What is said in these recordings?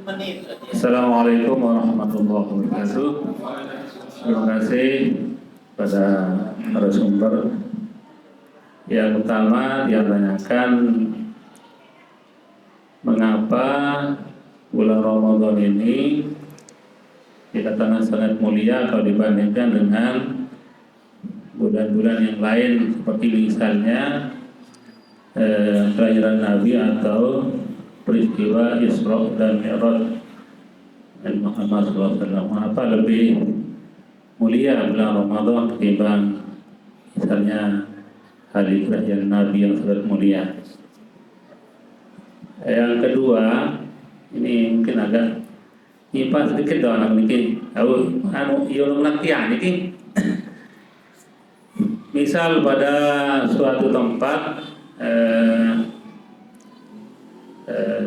Assalamualaikum warahmatullahi wabarakatuh. Terima kasih pada narasumber. Yang pertama dia tanyakan mengapa bulan Ramadan ini dikatakan sangat mulia kalau dibandingkan dengan bulan-bulan yang lain, seperti misalnya kelahiran Nabi atau peristiwa Isra dan Mi'raj Muhammad SAW. Mengapa lebih mulia bulan Ramadan ketimbang misalnya hari kelahiran Nabi yang sangat mulia? Yang kedua, ini mungkin agak nyimpang sedikit dong anak ini. Misal pada suatu tempat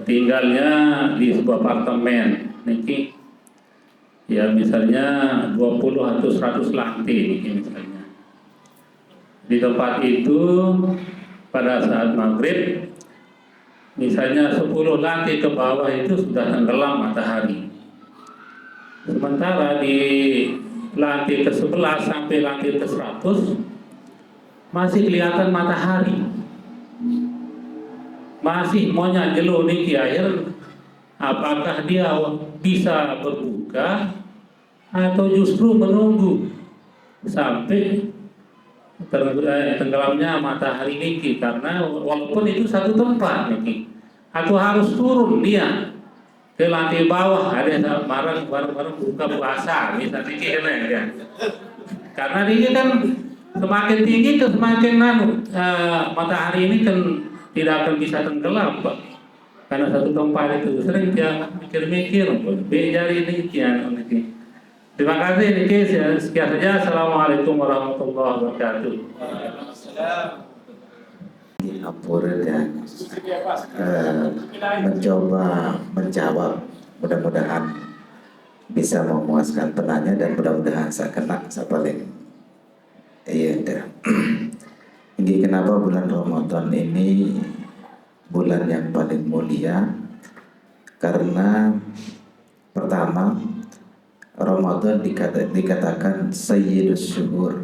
tinggalnya di sebuah apartemen, niki ya misalnya 20 atau 100 lantai niki misalnya. Di tempat itu pada saat maghrib misalnya 10 lantai ke bawah itu sudah tenggelam matahari. Sementara di lantai ke-11 sampai lantai ke-100 masih kelihatan matahari. Masih maunya jelo niki air, apakah dia bisa berbuka atau justru menunggu sampai tenggelamnya matahari niki, karena walaupun itu satu tempat niki, atau harus turun dia ke lantai bawah, ada yang bareng-bareng buka puasa misalnya niki ya. Karena ini kan semakin tinggi ke semakin matahari ini kan tidak akan bisa tenggelam, Pak. Karena satu tempat itu sering dia mikir-mikir, bejari ini kian ini. Terima kasih niki, sekian saja. Assalamualaikum warahmatullahi wabarakatuh. Ampura dan mencoba menjawab, mudah-mudahan bisa memuaskan penanya dan mudah-mudahan saya kena paling iya dah. Ini kenapa bulan Ramadan ini bulan yang paling mulia? Karena pertama, Ramadan dikatakan Sayyidus Syuhur.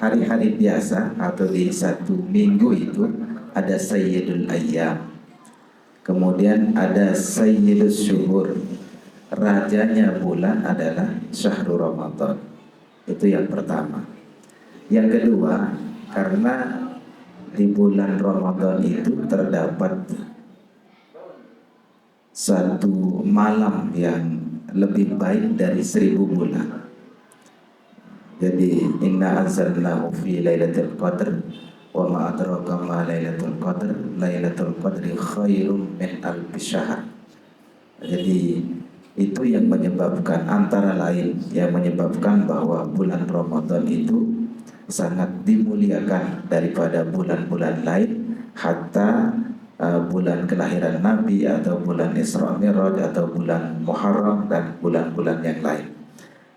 Hari-hari biasa atau di satu minggu itu ada Sayyidul Ayyam, kemudian ada Sayyidus Syuhur. Rajanya bulan adalah Syahrul Ramadan. Itu yang pertama. Yang kedua, karena di bulan Ramadan itu terdapat satu malam yang lebih baik dari 1000 bulan. Jadi inna anzalnahu fi lailatul qadr wa ma adraka ma lailatul qadr, lailatul qadri khairum min alfi syahr. Jadi itu yang menyebabkan, antara lain yang menyebabkan bahwa bulan Ramadan itu sangat dimuliakan daripada bulan-bulan lain, hatta bulan kelahiran Nabi atau bulan Isra Mi'raj atau bulan Muharram dan bulan-bulan yang lain.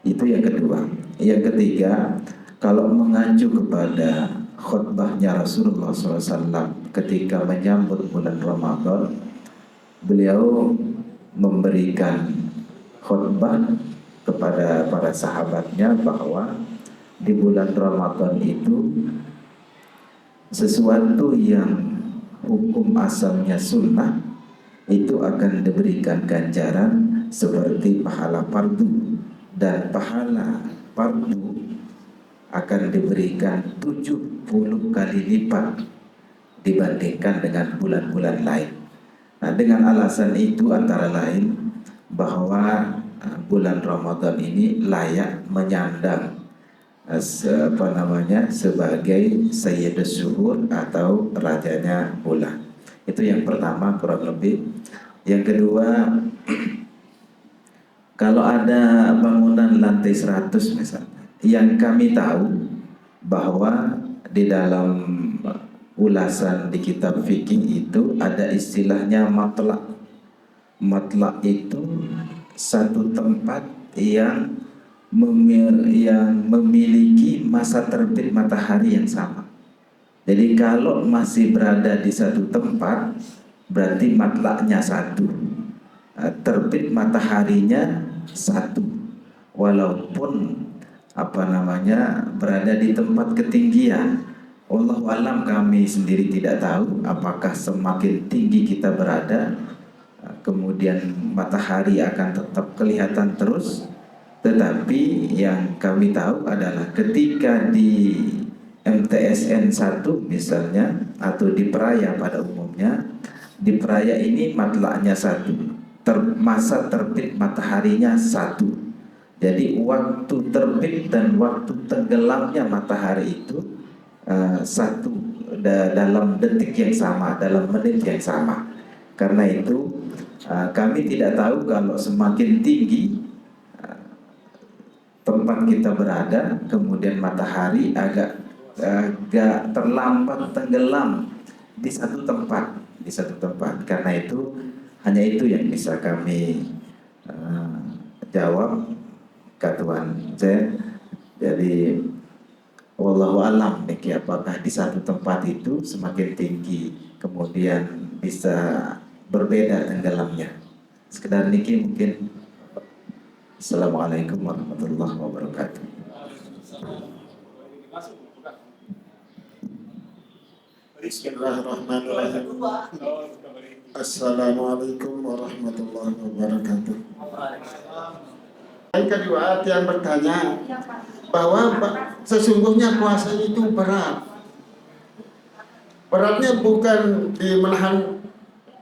Itu yang kedua. Yang ketiga, kalau mengacu kepada khutbahnya Rasulullah SAW ketika menyambut bulan Ramadan, beliau memberikan khutbah kepada para sahabatnya bahwa di bulan Ramadan itu sesuatu yang hukum asalnya sunnah itu akan diberikan ganjaran seperti pahala fardu, dan pahala fardu akan diberikan 70 kali lipat dibandingkan dengan bulan-bulan lain. Nah, dengan alasan itu antara lain bahwa bulan Ramadan ini layak menyandang sebagai Sayyidus Syuhur atau rajanya bulan. Itu yang pertama kurang lebih. Yang kedua, kalau ada bangunan lantai 100 misalnya, yang kami tahu bahwa di dalam ulasan di kitab fikih itu ada istilahnya matlak. Matlak itu satu tempat yang memiliki masa terbit matahari yang sama. Jadi kalau masih berada di satu tempat, berarti matlaknya satu, terbit mataharinya satu, walaupun berada di tempat ketinggian. Wallahu alam, kami sendiri tidak tahu apakah semakin tinggi kita berada, kemudian matahari akan tetap kelihatan terus. Tetapi yang kami tahu adalah ketika di MTSN 1 misalnya, atau di Peraya pada umumnya, di Peraya ini matlaknya satu, masa terbit mataharinya satu. Jadi waktu terbit dan waktu tenggelamnya matahari itu satu, dalam detik yang sama, dalam menit yang sama. Karena itu kami tidak tahu kalau semakin tinggi tempat kita berada, kemudian matahari agak terlambat tenggelam di satu tempat. Karena itu hanya itu yang bisa kami jawab, Katuan Zen. Jadi wallahu alam, apakah di satu tempat itu semakin tinggi kemudian bisa berbeda tenggelamnya. Sekedar niki mungkin. Assalamualaikum warahmatullahi wabarakatuh. Bismillahirrahmanirrahim. Assalamualaikum warahmatullahi wabarakatuh. Yang kedua, yang bertanya bahwa sesungguhnya puasa itu berat. Beratnya bukan di menahan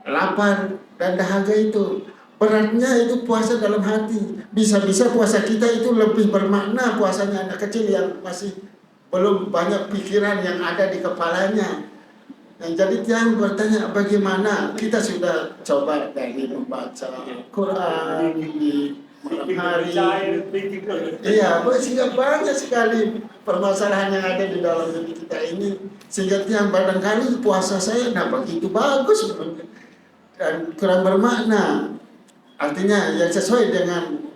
lapar dan dahaga itu. Beratnya itu puasa dalam hati. Bisa-bisa puasa kita itu lebih bermakna puasanya anak kecil yang masih belum banyak pikiran yang ada di kepalanya. Jadi yang bertanya bagaimana kita sudah coba dari membaca Quran di malam hari. Iya, sehingga banyak sekali permasalahan yang ada di dalam diri kita ini, sehingga yang barangkali puasa saya begitu bagus dan kurang bermakna. Artinya yang sesuai dengan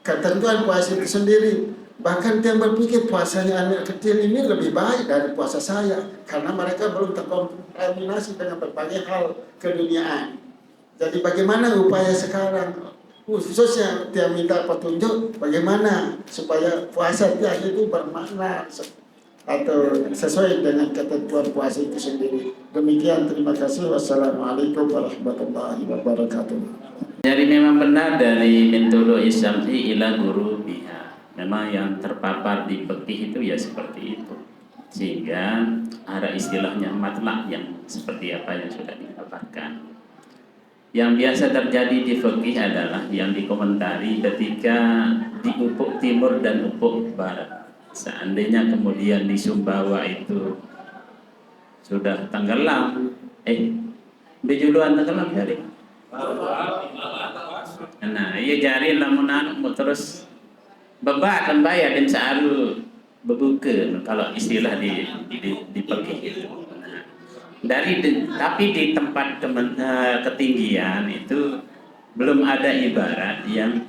ketentuan puasa itu sendiri. Bahkan yang berpikir puasanya anak kecil ini lebih baik dari puasa saya, karena mereka belum terkontaminasi dengan berbagai hal keduniaan. Jadi bagaimana upaya sekarang, khususnya dia minta petunjuk bagaimana supaya puasa dia itu bermakna atau sesuai dengan ketentuan puasa itu sendiri. Demikian, terima kasih. Wassalamualaikum warahmatullahi wabarakatuh. Jadi memang benar dari Mintulu Isamsi ila guru biha. Memang yang terpapar di fikih itu ya seperti itu. Sehingga ada istilahnya matlak yang seperti apa yang sudah dipaparkan. Yang biasa terjadi di fikih adalah yang dikomentari ketika di ufuk timur dan ufuk barat. Seandainya kemudian di Sumbawa itu sudah tenggelam, di juluan tenggelam jadi. Nah, iya jari lamunan terus bebat dan bayar dan selalu berbuka kalau istilah di fikih itu. Tapi di tempat ketinggian itu belum ada ibarat yang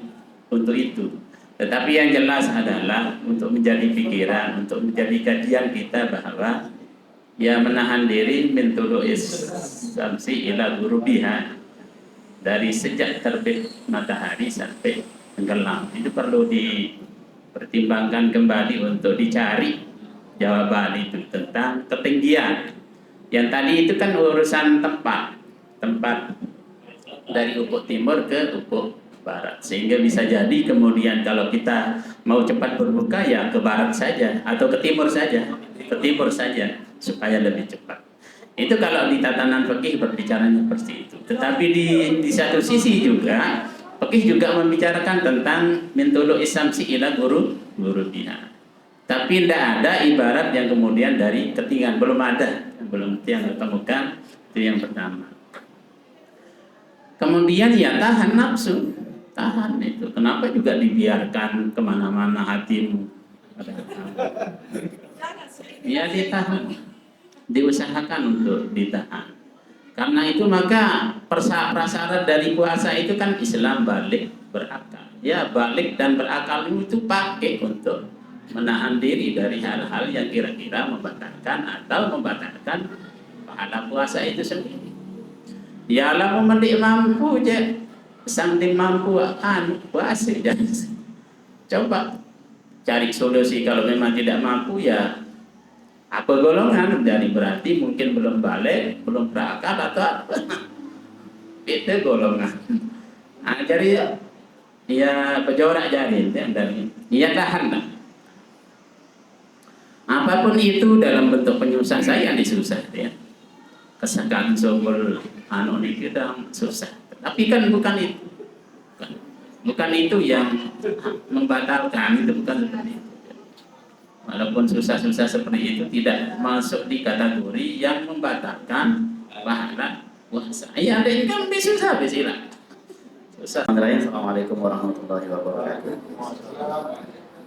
untuk itu. Tetapi yang jelas adalah untuk menjadi pikiran, untuk menjadi kajian kita bahwa ya menahan diri min tulu'is samsi ila ghurubiha, dari sejak terbit matahari sampai tenggelam. Itu perlu dipertimbangkan kembali untuk dicari jawaban itu tentang ketinggian. Yang tadi itu kan urusan tempat dari ufuk timur ke ufuk barat, sehingga bisa jadi kemudian kalau kita mau cepat berbuka ya ke barat saja atau ke timur saja supaya lebih cepat. Itu kalau di tatanan fikih berbicaranya seperti itu. Tetapi di satu sisi juga fikih juga membicarakan tentang mintulu isamsi ila guru biha. Tapi tidak ada ibarat yang kemudian dari ketinggian, belum yang ditemukan. Itu yang pertama. Kemudian ya tahan nafsu, tahan itu. Kenapa juga dibiarkan kemana-mana hatimu? Ya ditahan, diusahakan untuk ditahan. Karena itu maka prasyarat dari puasa itu kan Islam balik berakal. Ya balik dan berakal itu pakai untuk menahan diri dari hal-hal yang kira-kira membatalkan atau membatalkan pahala puasa itu sendiri. Ya Allah memendik mampu je, sang di mampu puasa je. Coba cari solusi. Kalau memang tidak mampu ya apa golongan dari, berarti mungkin belum balik, belum berakal atau apa. Itu golongan. Jadi ya pejorak jari dari ya tahanlah. Apapun itu dalam bentuk penyusah saya disusah ya. Kesakan sumber ini kita susah. Tapi kan bukan itu. Bukan itu yang membatalkan, itu bukan seperti itu. Walaupun susah-susah seperti itu tidak masuk di kategori yang membatalkan pahala puasa. Ya, ada yang kan lebih susah, bismillah. Susah. Assalamualaikum warahmatullahi wabarakatuh.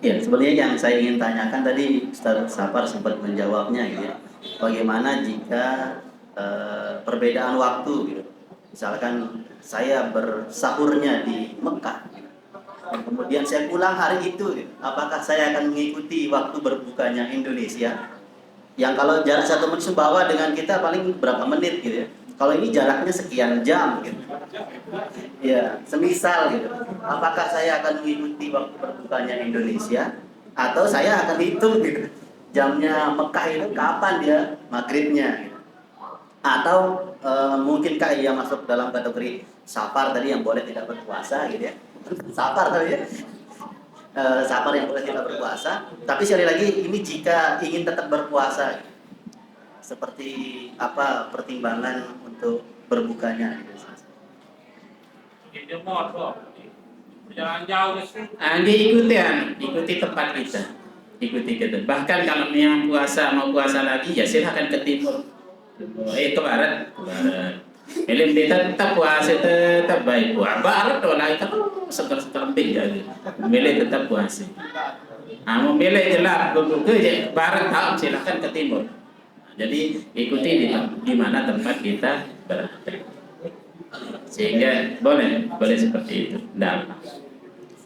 Ya, sebenarnya yang saya ingin tanyakan tadi Ustaz Safar sempat menjawabnya gitu ya. Bagaimana jika perbedaan waktu gitu. Misalkan saya bersahurnya di Mekah gitu. Dan kemudian saya pulang hari itu gitu. Apakah saya akan mengikuti waktu berbukanya Indonesia? Yang kalau jarak 1 menit Sumbawa dengan kita paling berapa menit gitu ya. Kalau ini jaraknya sekian jam gitu. Ya, semisal gitu. Apakah saya akan mengikuti waktu berbukanya Indonesia atau saya akan hitung gitu. Jamnya Mekah itu kapan dia maghribnya gitu. Atau mungkinkah ia masuk dalam kategori safar tadi yang boleh tidak berpuasa gitu ya. Safar tadi ya. Safar yang boleh tidak berpuasa. Tapi sekali lagi ini jika ingin tetap berpuasa gitu. Seperti apa pertimbangan untuk berbukanya gitu. Dia motor, perjalanan jauh sih. Ikuti tempat kita. Ikuti kita. Bahkan kalau yang puasa mau puasa lagi ya silakan ke timur. Ke barat. Film kita tetap puasa, tetap baik puasa. Barat lah itu seger-seger lebih jadi. Milih tetap puasa. Memilih jelas berbuka je barat tak silakan ke timur. Jadi ikuti di mana tempat kita berada. Sehingga boleh seperti itu. Dan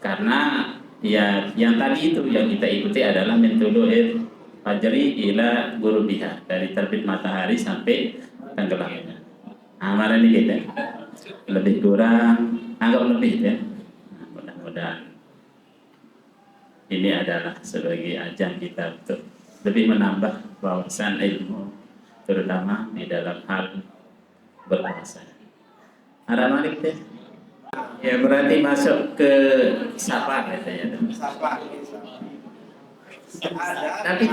karena ya yang tadi itu yang kita ikuti adalah min tulu'il fajri ila ghurubiha, dari terbit matahari sampai tenggelamnya. Amalan ini kita lebih kurang anggap lebih ya. Mudah-mudahan ini adalah sebagai ajang kita untuk lebih menambah wawasan ilmu, terutama di dalam hal berpuasa. Ada Malik deh. Ya berarti masuk ke safar ya. Tapi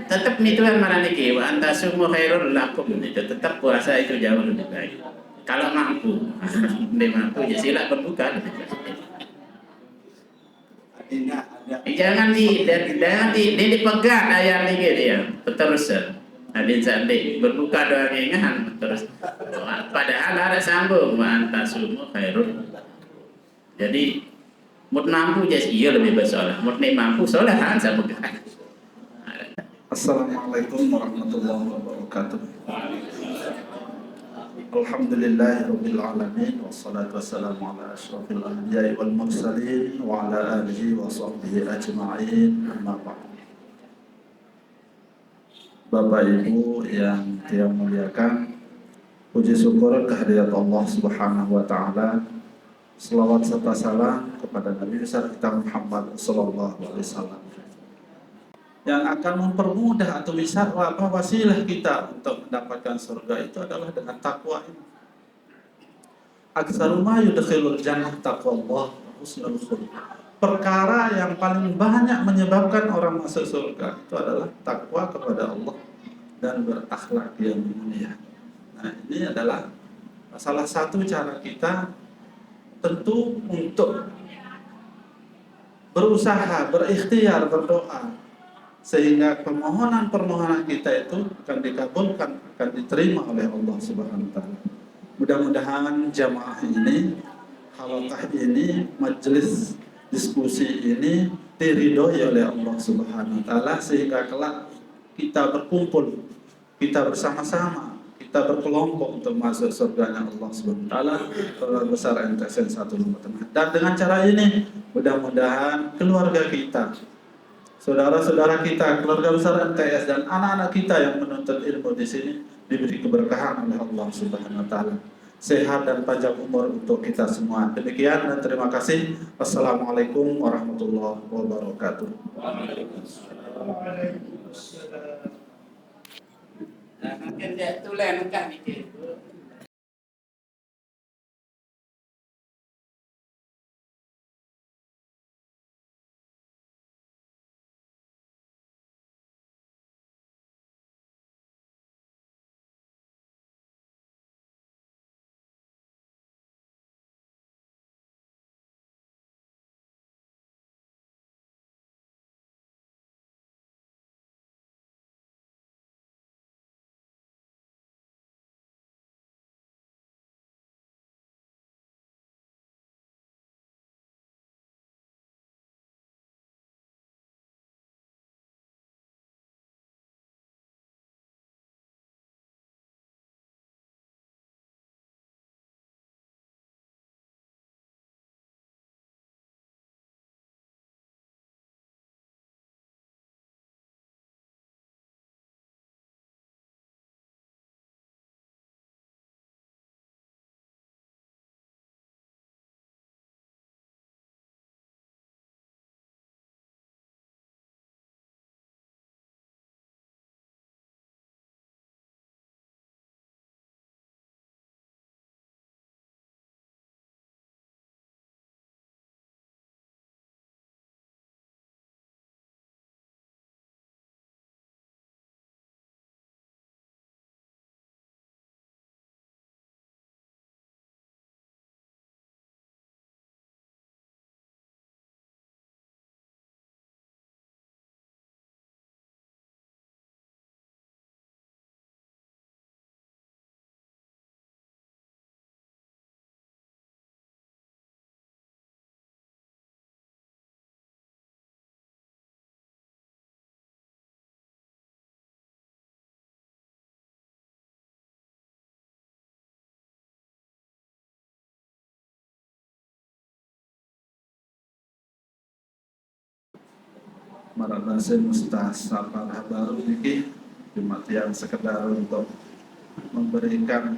tetap mituan mana niki wa antasumu khairul lakum, itu tetap puasa itu jauh lebih baik. Kalau mampu, ya sila berbuka lebih baik. Jangan dipegang ayat ini dia terus. Adin sandi berbuka doa ingat terus. Padahal ada sambung wa antasumu khairul. Jadi mut mampu jadi iya lebih bersolat. Mut ni mampu solat sambung. Assalamualaikum warahmatullahi wabarakatuh. Alhamdulillahirabbil alamin wassalatu wassalamu ala asyrafil anbiya'i wal mursalin wa ala alihi wa sahbihi ajma'in. Amma ba'd. Bapak Ibu yang saya muliakan, puji syukur kehadirat Allah Subhanahu wa taala. Selawat serta salam kepada Nabi besar kita Muhammad sallallahu alaihi wasallam, yang akan mempermudah atau wasilah kita untuk mendapatkan surga itu adalah dengan takwa ini. Aktsaru ma yudkhilul jannah taqwallah wa husnul khuluq. Perkara yang paling banyak menyebabkan orang masuk surga itu adalah takwa kepada Allah dan berakhlak yang mulia. Nah, ini adalah salah satu cara kita tentu untuk berusaha, berikhtiar, berdoa sehingga permohonan-permohonan kita itu akan dikabulkan, akan diterima oleh Allah Subhanahu wa taala. Mudah-mudahan jamaah ini, halaqah ini, majelis diskusi ini diridhoi oleh Allah Subhanahu wa taala sehingga kelak kita berkumpul, kita bersama-sama, kita berkelompok untuk masuk surganya Allah Subhanahu wa taala, keluarga besar MTSN 1 Timur Tengah. Dan dengan cara ini mudah-mudahan keluarga kita saudara-saudara kita, keluarga besar MTS dan anak-anak kita yang menuntut ilmu di sini diberi keberkahan oleh Allah Subhanahu wa taala. Sehat dan panjang umur untuk kita semua. Demikian dan terima kasih. Wassalamualaikum warahmatullahi wabarakatuh. Nah, mungkin dia tulen kan dikit. Maranasim Ustaz Sapar baru ini cuma yang sekedar untuk memberikan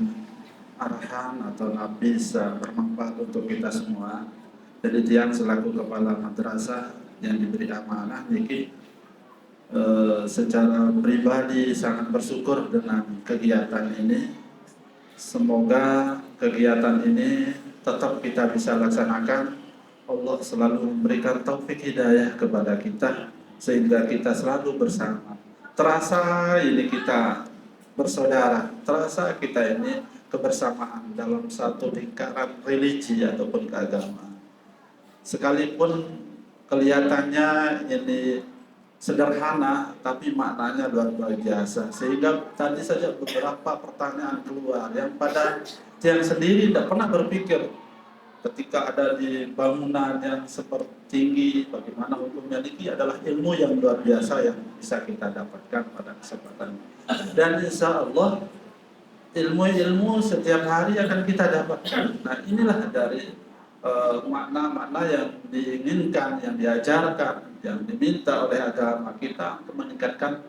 arahan atau nabis bermanfaat untuk kita semua. Jadi tiang selaku kepala madrasah yang diberi amanah niki secara pribadi sangat bersyukur dengan kegiatan ini. Semoga kegiatan ini tetap kita bisa laksanakan. Allah selalu memberikan taufik hidayah kepada kita sehingga kita selalu bersama. Terasa ini kita bersaudara, terasa kita ini kebersamaan dalam satu lingkaran religi ataupun keagamaan. Sekalipun kelihatannya ini sederhana, tapi maknanya luar biasa. Sehingga tadi saja beberapa pertanyaan keluar yang pada yang sendiri tidak pernah berpikir ketika ada di bangunan yang seperti tinggi, bagaimana hukumnya ini adalah ilmu yang luar biasa yang bisa kita dapatkan pada kesempatan. Dan insya Allah ilmu-ilmu setiap hari akan kita dapatkan. Nah inilah dari makna-makna yang diinginkan, yang diajarkan, yang diminta oleh agama kita untuk meningkatkan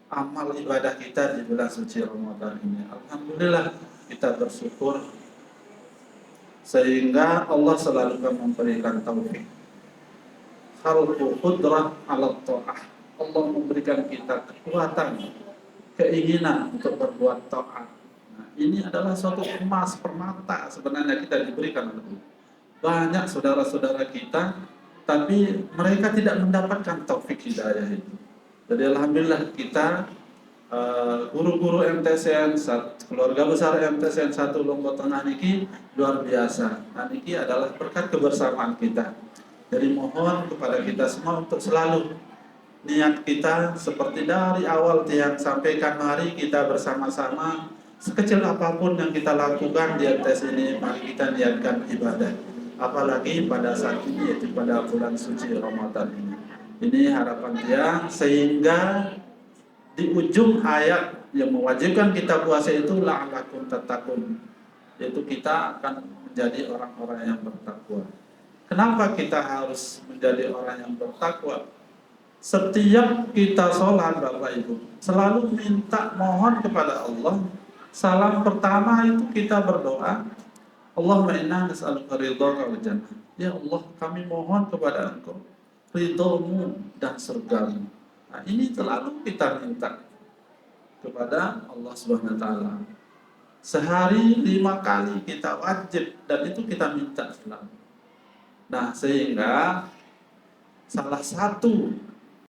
amal ibadah kita di bulan suci Ramadan ini. Alhamdulillah kita bersyukur sehingga Allah selalu memberikan taufik. Khalqu qudrah ala ta'ah. Allah memberikan kita kekuatan, keinginan untuk berbuat taat. Nah, ini adalah suatu emas permata sebenarnya kita diberikan oleh Allah. Banyak saudara-saudara kita, tapi mereka tidak mendapatkan taufik hidayah itu. Jadi alhamdulillah kita guru-guru MTSN, keluarga besar MTSN 1 Lombok Tengah niki luar biasa. Nah, niki adalah berkat kebersamaan kita. Jadi mohon kepada kita semua untuk selalu niat kita seperti dari awal tiang sampaikan, mari kita bersama-sama sekecil apapun yang kita lakukan di MTS ini, mari kita niatkan ibadah. Apalagi pada saat ini yaitu pada bulan suci Ramadan ini. Ini harapan tiang sehingga di ujung ayat yang mewajibkan kita puasa itu la'allakum tattaqun, yaitu kita akan menjadi orang-orang yang bertakwa. Kenapa kita harus menjadi orang yang bertakwa? setiap kita sholat Bapak Ibu selalu minta mohon kepada Allah. Salam pertama itu kita berdoa, Allahumma inna nas'aluka ridhaka wal jannah. Ya Allah, kami mohon kepada Engkau ridhomu dan surgamu. Nah, ini selalu kita minta kepada Allah Subhanahu wa taala. Sehari 5 kali kita wajib, dan itu kita minta selalu. Nah, sehingga salah satu